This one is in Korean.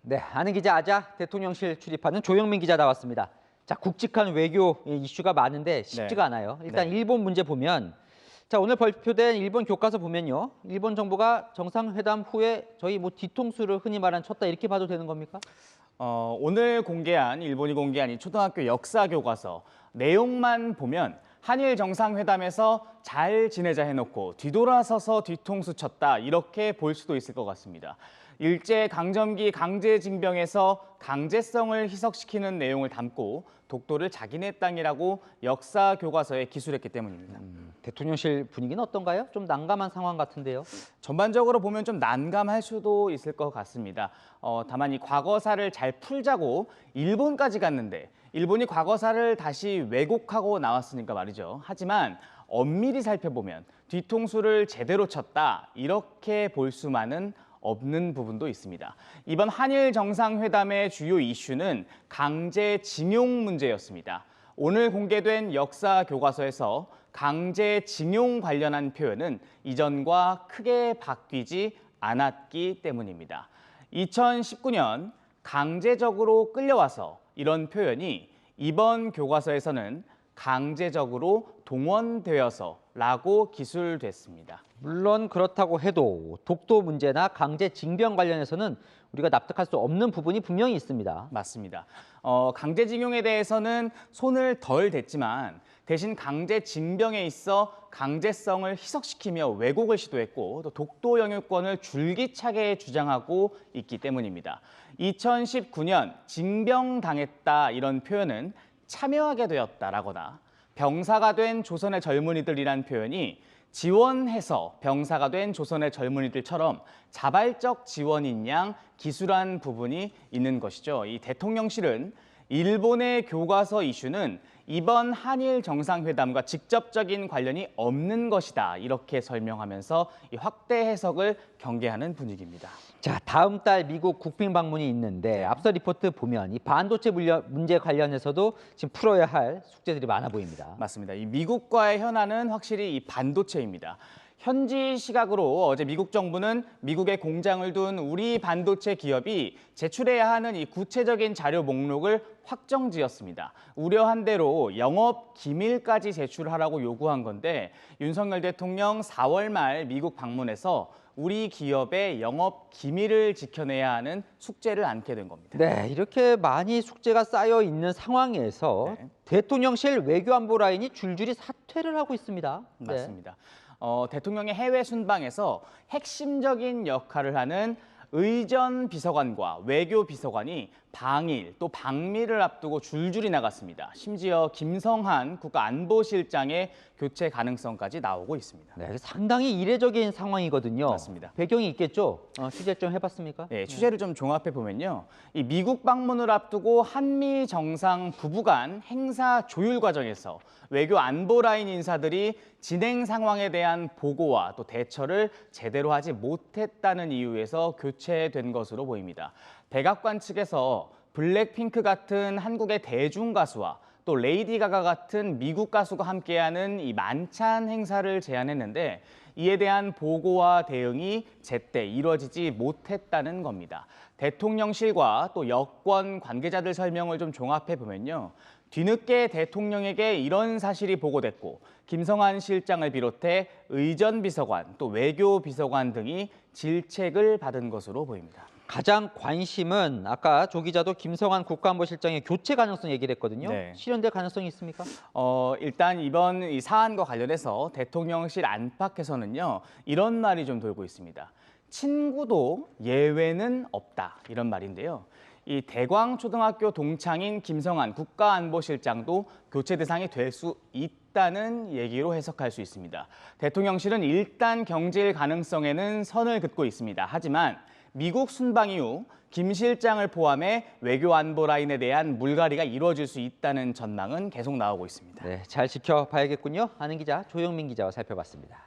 네, 아는 기자 아자 대통령실 출입하는 조영민 기자 나왔습니다. 자, 굵직한 외교 이슈가 많은데 쉽지가 않아요. 일단 일본 문제 보면 자, 오늘 발표된 일본 교과서 보면요. 일본 정부가 정상회담 후에 저희 뒤통수를 흔히 말하는 쳤다 이렇게 봐도 되는 겁니까? 오늘 공개한 일본이 공개한 이 초등학교 역사 교과서 내용만 보면 한일 정상회담에서 잘 지내자 해놓고 뒤돌아서서 뒤통수 쳤다 이렇게 볼 수도 있을 것 같습니다. 일제 강점기 강제징병에서 강제성을 희석시키는 내용을 담고 독도를 자기네 땅이라고 역사 교과서에 기술했기 때문입니다. 대통령실 분위기는 어떤가요? 좀 난감한 상황 같은데요. 전반적으로 보면 좀 난감할 수도 있을 것 같습니다. 다만 이 과거사를 잘 풀자고 일본까지 갔는데 일본이 과거사를 다시 왜곡하고 나왔으니까 말이죠. 하지만 엄밀히 살펴보면 뒤통수를 제대로 쳤다 이렇게 볼 수만은 없는 부분도 있습니다. 이번 한일 정상회담의 주요 이슈는 강제징용 문제였습니다. 오늘 공개된 역사 교과서에서 강제징용 관련한 표현은 이전과 크게 바뀌지 않았기 때문입니다. 2019년 강제적으로 끌려와서 이런 표현이 이번 교과서에서는 강제적으로 동원되어서라고 기술됐습니다. 물론 그렇다고 해도 독도 문제나 강제징병 관련해서는 우리가 납득할 수 없는 부분이 분명히 있습니다. 맞습니다. 강제징용에 대해서는 손을 덜 댔지만 대신 강제징병에 있어 강제성을 희석시키며 왜곡을 시도했고 또 독도 영유권을 줄기차게 주장하고 있기 때문입니다. 2019년 징병당했다 이런 표현은 참여하게 되었다라거나 병사가 된 조선의 젊은이들이란 표현이 지원해서 병사가 된 조선의 젊은이들처럼 자발적 지원인 양 기술한 부분이 있는 것이죠. 이 대통령실은 일본의 교과서 이슈는 이번 한일 정상회담과 직접적인 관련이 없는 것이다 이렇게 설명하면서 이 확대 해석을 경계하는 분위기입니다. 자, 다음 달 미국 국빈 방문이 있는데 앞서 리포트 보면 이 반도체 문제 관련해서도 지금 풀어야 할 숙제들이 많아 보입니다. 맞습니다. 이 미국과의 현안은 확실히 이 반도체입니다. 현지 시각으로 어제 미국 정부는 미국에 공장을 둔 우리 반도체 기업이 제출해야 하는 이 구체적인 자료 목록을 확정지었습니다. 우려한 대로 영업 기밀까지 제출하라고 요구한 건데 윤석열 대통령 4월 말 미국 방문에서 우리 기업의 영업 기밀을 지켜내야 하는 숙제를 안게 된 겁니다. 네, 이렇게 많이 숙제가 쌓여 있는 상황에서 대통령실 외교안보 라인이 줄줄이 사퇴를 하고 있습니다. 맞습니다. 대통령의 해외 순방에서 핵심적인 역할을 하는 의전 비서관과 외교 비서관이 방일 또 방미를 앞두고 줄줄이 나갔습니다. 심지어 김성한 국가안보실장의 교체 가능성까지 나오고 있습니다. 네, 상당히 이례적인 상황이거든요. 맞습니다. 배경이 있겠죠? 취재 좀 해봤습니까? 네, 취재를 좀 종합해 보면요. 이 미국 방문을 앞두고 한미 정상 부부간 행사 조율 과정에서 외교 안보 라인 인사들이 진행 상황에 대한 보고와 또 대처를 제대로 하지 못했다는 이유에서 교체된 것으로 보입니다. 백악관 측에서 블랙핑크 같은 한국의 대중 가수와 또 레이디 가가 같은 미국 가수가 함께하는 이 만찬 행사를 제안했는데 이에 대한 보고와 대응이 제때 이루어지지 못했다는 겁니다. 대통령실과 또 여권 관계자들 설명을 좀 종합해 보면요. 뒤늦게 대통령에게 이런 사실이 보고됐고 김성한 실장을 비롯해 의전 비서관 또 외교 비서관 등이 질책을 받은 것으로 보입니다. 가장 관심은 아까 조 기자도 김성한 국가안보실장의 교체 가능성 얘기를 했거든요. 네. 실현될 가능성이 있습니까? 일단 이번 이 사안과 관련해서 대통령실 안팎에서는요. 이런 말이 좀 돌고 있습니다. 친구도 예외는 없다 이런 말인데요. 이 대광초등학교 동창인 김성한 국가안보실장도 교체 대상이 될 수 있다는 얘기로 해석할 수 있습니다. 대통령실은 일단 경질 가능성에는 선을 긋고 있습니다. 하지만 미국 순방 이후 김 실장을 포함해 외교 안보 라인에 대한 물갈이가 이루어질 수 있다는 전망은 계속 나오고 있습니다. 네, 잘 지켜봐야겠군요. 아는 기자 조영민 기자와 살펴봤습니다.